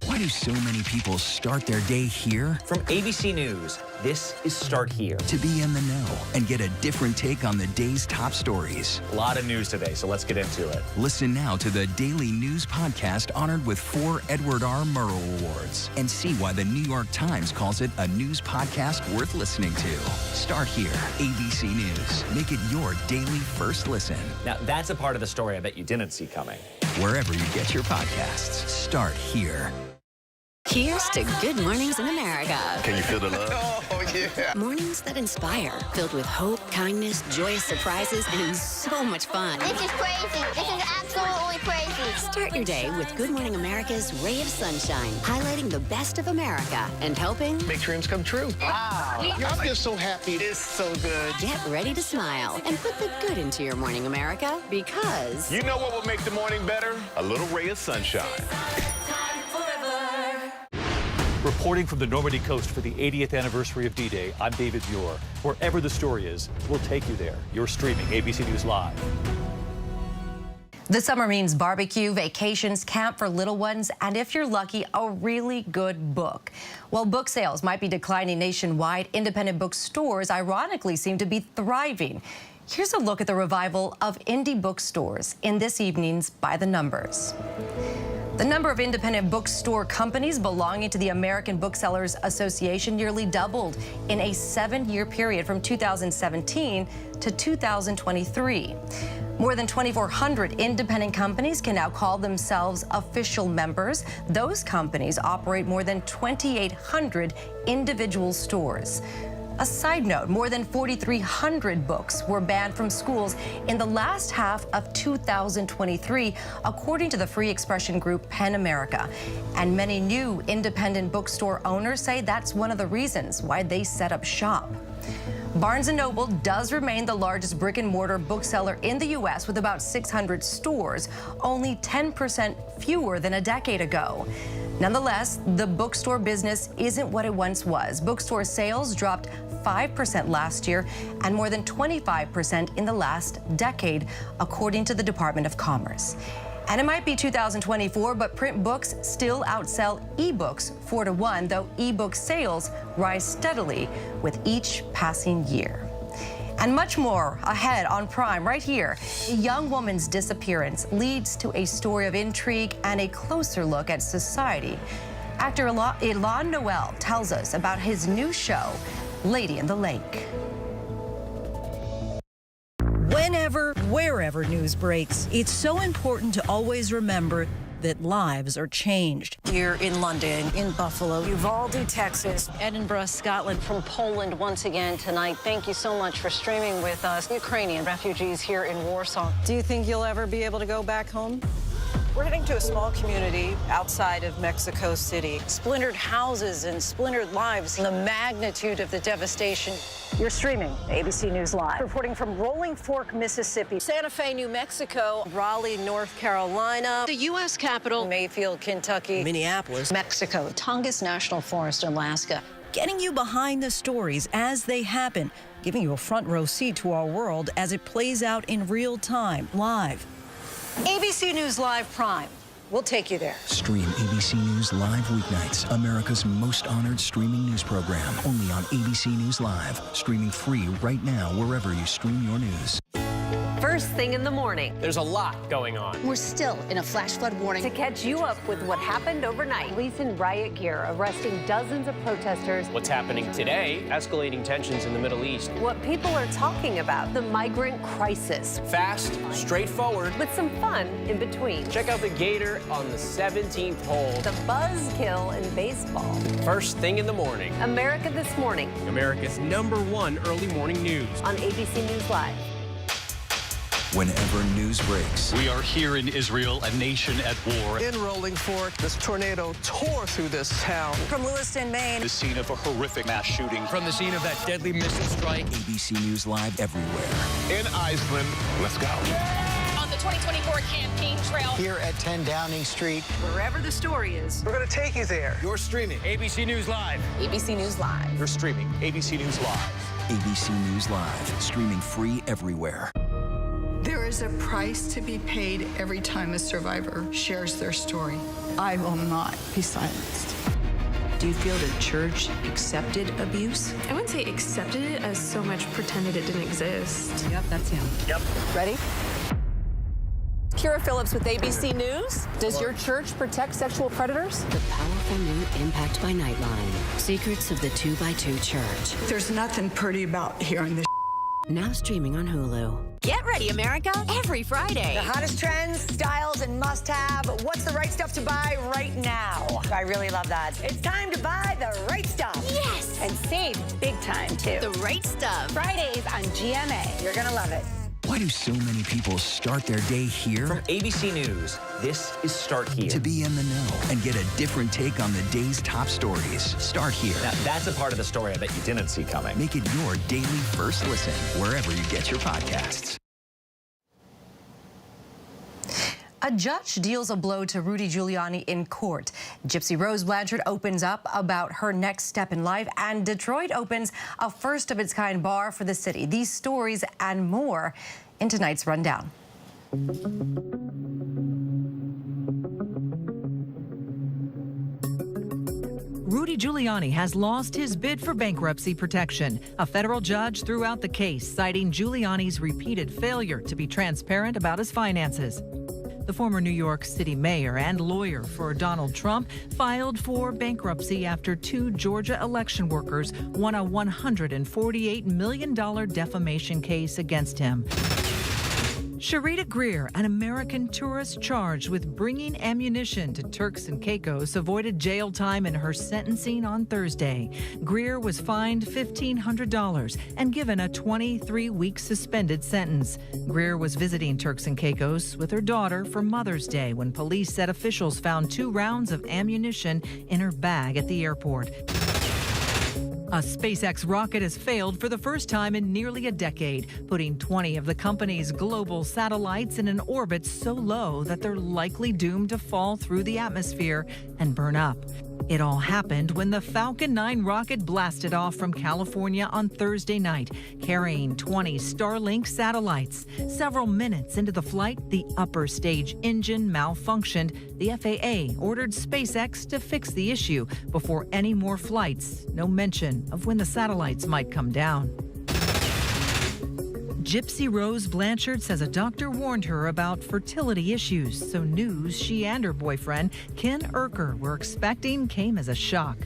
Why do so many people start their day here? From ABC News, this is Start Here. To be in the know and get a different take on the day's top stories. A lot of news today, so let's get into it. Listen now to the Daily News Podcast honored with 4 Edward R. Murrow Awards and see why the New York Times calls it a news podcast worth listening to. Start Here, ABC News. Make it your daily first listen. Now, that's a part of the story I bet you didn't see coming. Wherever you get your podcasts, Start Here. Here's to good mornings in America. Can you feel the love? Oh, yeah. Mornings that inspire, filled with hope, kindness, joyous surprises, and so much fun. This is crazy. This is absolutely crazy. Start your day with Good Morning America's Ray of Sunshine, highlighting the best of America and helping Make dreams come true. Wow. I'm just so happy. It's so good. get ready to smile and put the good into your morning, America, because You know what will make the morning better? A little ray of sunshine. Reporting from the Normandy coast for the 80th anniversary of D-Day, I'm David Muir. Wherever the story is, we'll take you there. You're streaming ABC News Live. The summer means barbecue, vacations, camp for little ones, and if you're lucky, a really good book. While book sales might be declining nationwide, independent bookstores ironically seem to be thriving. Here's a look at the revival of indie bookstores in this evening's By the Numbers. The number of independent bookstore companies belonging to the American Booksellers Association nearly doubled in a 7-year period from 2017 to 2023. More than 2,400 independent companies can now call themselves official members. Those companies operate more than 2,800 individual stores. A side note, more than 4,300 books were banned from schools in the last half of 2023, according to the free expression group PEN America. And many new independent bookstore owners say that's one of the reasons why they set up shop. Barnes & Noble does remain the largest brick-and-mortar bookseller in the U.S. with about 600 stores, only 10% fewer than a decade ago. Nonetheless, the bookstore business isn't what it once was. Bookstore sales dropped 5% last year and more than 25% in the last decade, according to the Department of Commerce. And it might be 2024, but print books still outsell ebooks 4-1, though ebook sales rise steadily with each passing year. And much more ahead on Prime right here. A young woman's disappearance leads to a story of intrigue and a closer look at society. Actor Ilan Noel tells us about his new show, Lady in the Lake. Whenever, wherever news breaks, it's so important to always remember that lives are changed. Here in London, in Buffalo, Uvalde, Texas, Edinburgh, Scotland. From Poland once again tonight. Thank you so much for streaming with us. Ukrainian refugees here in Warsaw. Do you think you'll ever be able to go back home? We're heading to a small community outside of Mexico City. Splintered houses and splintered lives. And the magnitude of the devastation. You're streaming ABC News Live. Reporting from Rolling Fork, Mississippi. Santa Fe, New Mexico. Raleigh, North Carolina. The U.S. Capitol. Mayfield, Kentucky. Minneapolis. Mexico. Tongass National Forest, Alaska. Getting you behind the stories as they happen. Giving you a front row seat to our world as it plays out in real time, live. ABC News Live Prime. We'll take you there. Stream ABC News Live weeknights, America's most honored streaming news program, only on ABC News Live. Streaming free right now wherever you stream your news. First thing in the morning. There's a lot going on. We're still in a flash flood warning. To catch you up with what happened overnight. Police in riot gear arresting dozens of protesters. What's happening today? Escalating tensions in the Middle East. What people are talking about. The migrant crisis. Fast, straightforward. With some fun in between. Check out the Gator on the 17th hole. The buzzkill in baseball. First thing in the morning. America This Morning. America's #1 early morning news. On ABC News Live. Whenever news breaks. We are here in Israel, a nation at war. In Rolling Fork, this tornado tore through this town. From Lewiston, Maine. The scene of a horrific mass shooting. From the scene of that deadly missile strike. ABC News Live everywhere. In Iceland, let's go. On the 2024 campaign trail. Here at 10 Downing Street. Wherever the story is. We're going to take you there. You're streaming ABC News Live. ABC News Live. You're streaming ABC News Live. ABC News Live, streaming free everywhere. There is a price to be paid every time a survivor shares their story. I will not be silenced. Do you feel the church accepted abuse? I wouldn't say accepted it as so much pretended it didn't exist. Yep, that's him. Yep. Ready? Kira Phillips with ABC News. Does your church protect sexual predators? The powerful new Impact by Nightline. Secrets of the 2x2 Church. There's nothing pretty about hearing this. Now streaming on Hulu. Get ready, America, every Friday. The hottest trends, styles, and must-have. What's the right stuff to buy right now? I really love that. It's time to buy the right stuff. Yes! And save big time, too. The right stuff. Fridays on GMA. You're gonna love it. Why do so many people start their day here? From ABC News, this is Start Here. To be in the know and get a different take on the day's top stories. Start here. Now, that's a part of the story I bet you didn't see coming. Make it your daily first listen, wherever you get your podcasts. A judge deals a blow to Rudy Giuliani in court. Gypsy Rose Blanchard opens up about her next step in life, and Detroit opens a first-of-its-kind bar for the city. These stories and more in tonight's rundown. Rudy Giuliani has lost his bid for bankruptcy protection. A federal judge threw out the case, citing Giuliani's repeated failure to be transparent about his finances. The former New York City mayor and lawyer for Donald Trump filed for bankruptcy after 2 Georgia election workers won a $148 million defamation case against him. Sharita Greer, an American tourist charged with bringing ammunition to Turks and Caicos, avoided jail time in her sentencing on Thursday. Greer was fined $1,500 and given a 23-week suspended sentence. Greer was visiting Turks and Caicos with her daughter for Mother's Day when police said officials found 2 rounds of ammunition in her bag at the airport. A SpaceX rocket has failed for the first time in nearly a decade, putting 20 of the company's global satellites in an orbit so low that they're likely doomed to fall through the atmosphere and burn up. It all happened when the Falcon 9 rocket blasted off from California on Thursday night, carrying 20 Starlink satellites. Several minutes into the flight, the upper stage engine malfunctioned. The FAA ordered SpaceX to fix the issue before any more flights. No mention of when the satellites might come down. Gypsy Rose Blanchard says a doctor warned her about fertility issues, so news she and her boyfriend, Ken Erker, were expecting came as a shock.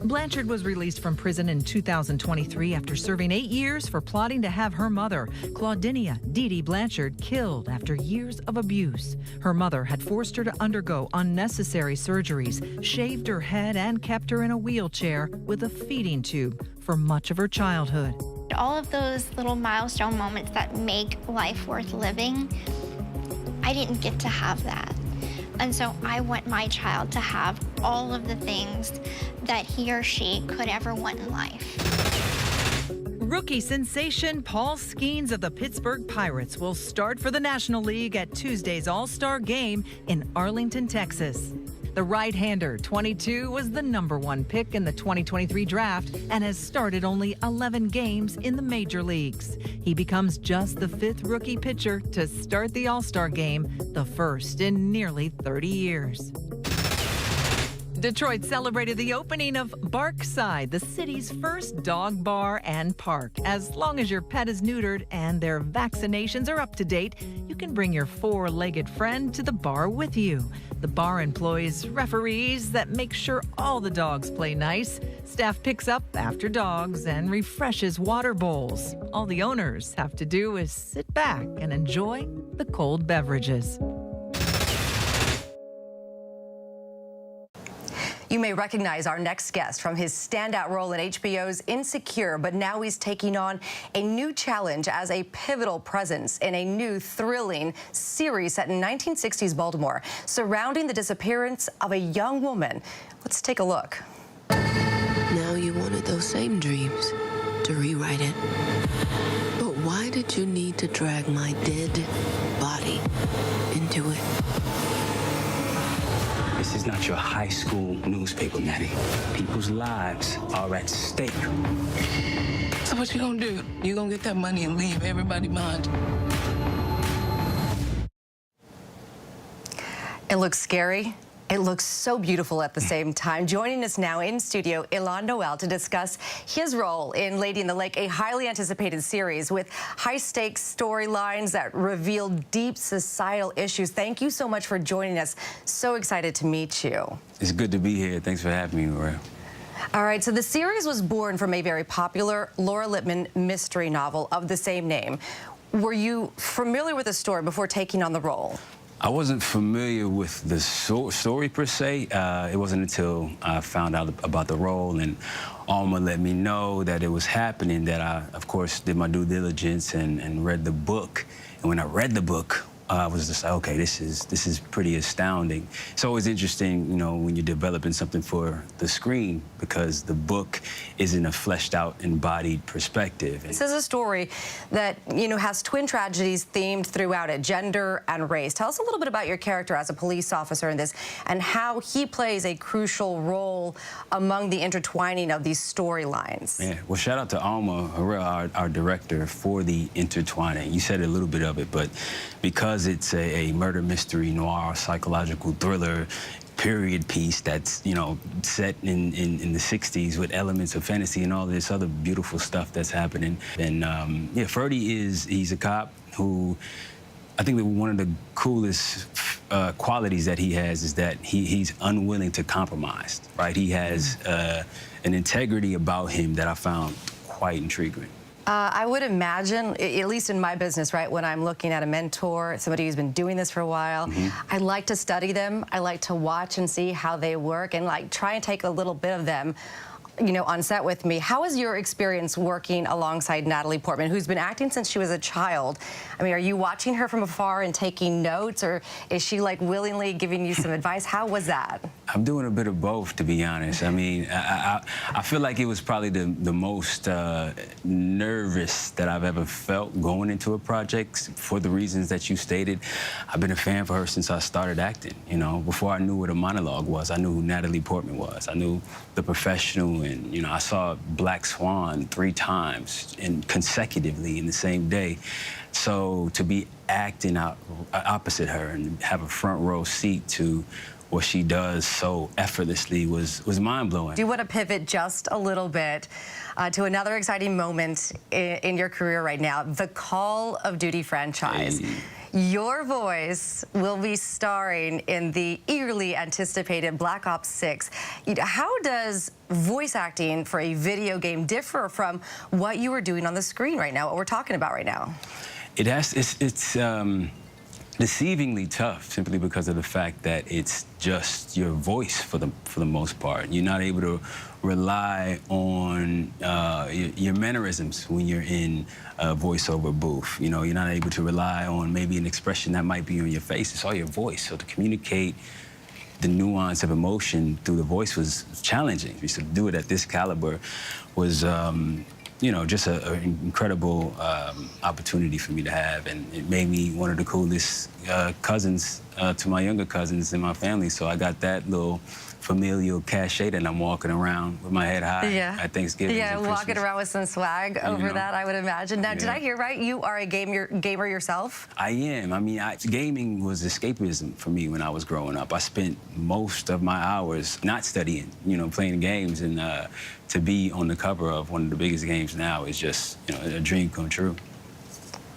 Blanchard was released from prison in 2023 after serving 8 years for plotting to have her mother, Claudinia Dee Dee Blanchard, killed after years of abuse. Her mother had forced her to undergo unnecessary surgeries, shaved her head, and kept her in a wheelchair with a feeding tube for much of her childhood. All of those little milestone moments that make life worth living, I didn't get to have that. And so I want my child to have all of the things that he or she could ever want in life. Rookie sensation Paul Skeens of the Pittsburgh Pirates will start for the National League at Tuesday's All-Star Game in Arlington, Texas. The right-hander, 22, was the #1 pick in the 2023 draft and has started only 11 games in the major leagues. He becomes just the 5th rookie pitcher to start the All-Star Game, the first in nearly 30 years. Detroit celebrated the opening of Barkside, the city's first dog bar and park. As long as your pet is neutered and their vaccinations are up to date, you can bring your 4-legged friend to the bar with you. The bar employs referees that make sure all the dogs play nice. Staff picks up after dogs and refreshes water bowls. All the owners have to do is sit back and enjoy the cold beverages. You may recognize our next guest from his standout role in HBO's Insecure, but now he's taking on a new challenge as a pivotal presence in a new thrilling series set in 1960s Baltimore, surrounding the disappearance of a young woman. Let's take a look. Now you wanted those same dreams to rewrite it. But why did you need to drag my dead body into it? This is not your high school newspaper, Natty. People's lives are at stake. So what you gonna do? You gonna get that money and leave everybody behind? It looks scary. It looks so beautiful at the same time. Joining us now in studio, Ilan Noel, to discuss his role in Lady in the Lake, a highly anticipated series with high-stakes storylines that reveal deep societal issues. Thank you so much for joining us. So excited to meet you. It's good to be here. Thanks for having me, Maria. All right, so the series was born from a very popular Laura Lippman mystery novel of the same name. Were you familiar with the story before taking on the role? I wasn't familiar with the story per se. It wasn't until I found out about the role and Alma let me know that it was happening that I, of course, did my due diligence and read the book. And when I read the book, I was just like, okay, this is pretty astounding. It's always interesting, you know, when you're developing something for the screen because the book isn't a fleshed out, embodied perspective. This is a story that, you know, has twin tragedies themed throughout it, gender and race. Tell us a little bit about your character as a police officer in this and how he plays a crucial role among the intertwining of these storylines. Yeah, well, shout out to Alma, our director, for the intertwining. You said a little bit of it, but because it's a murder mystery, noir, psychological thriller, period piece that's, you know, set in the 60s with elements of fantasy and all this other beautiful stuff that's happening. And yeah, Ferdy he's a cop who I think that one of the coolest qualities that he has is that he's unwilling to compromise, right? He has an integrity about him that I found quite intriguing. I would imagine, at least in my business, right, when I'm looking at a mentor, somebody who's been doing this for a while, I like to study them. I like to watch and see how they work and like try and take a little bit of them, you know, on set with me. How is your experience working alongside Natalie Portman, who's been acting since she was a child? I mean, are you watching her from afar and taking notes, or is she like willingly giving you some advice? How was that? I'm doing a bit of both, to be honest. I mean, I feel like it was probably the most nervous that I've ever felt going into a project for the reasons that you stated. I've been a fan for her since I started acting, you know. Before I knew what a monologue was, I knew who Natalie Portman was. I knew The Professional, and, you know, I saw Black Swan 3 times and consecutively in the same day. So to be acting out opposite her and have a front row seat to what she does so effortlessly was mind-blowing. Do you want to pivot just a little bit to another exciting moment in your career right now, the Call of Duty franchise? Hey. Your voice will be starring in the eagerly anticipated Black Ops 6. How does voice acting for a video game differ from what you are doing on the screen right now, what we're talking about right now? It's deceivingly tough, simply because of the fact that it's just your voice for the most part. You're not able to rely on your mannerisms when you're in a voiceover booth. You know, you're not able to rely on maybe an expression that might be on your face. It's all your voice. So to communicate the nuance of emotion through the voice was challenging. To do it at this caliber was you know, just an incredible opportunity for me to have, and it made me one of the coolest cousins to my younger cousins in my family. So I got that little familial cachet that I'm walking around with my head high at Thanksgiving. Yeah, walking around with some swag over that, I would imagine. Now, did I hear right? You are a gamer yourself? I am. I mean, gaming was escapism for me when I was growing up. I spent most of my hours not studying, you know, playing games, and to be on the cover of one of the biggest games now is just, you know, a dream come true.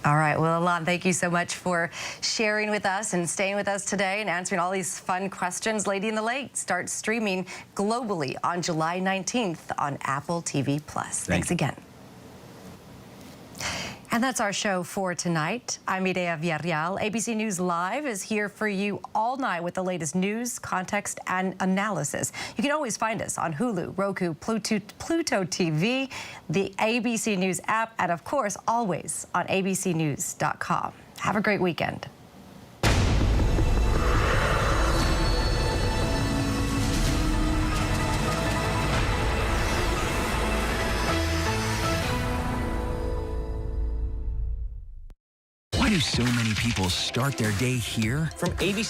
All right, well, Alon, thank you so much for sharing with us and staying with us today and answering all these fun questions. Lady in the Lake starts streaming globally on July 19th on Apple TV+. Thanks again. And that's our show for tonight. I'm Mireya Villarreal. ABC News Live is here for you all night with the latest news, context, and analysis. You can always find us on Hulu, Roku, Pluto TV, the ABC News app, and of course, always on abcnews.com. Have a great weekend. Why do so many people start their day here? From ABC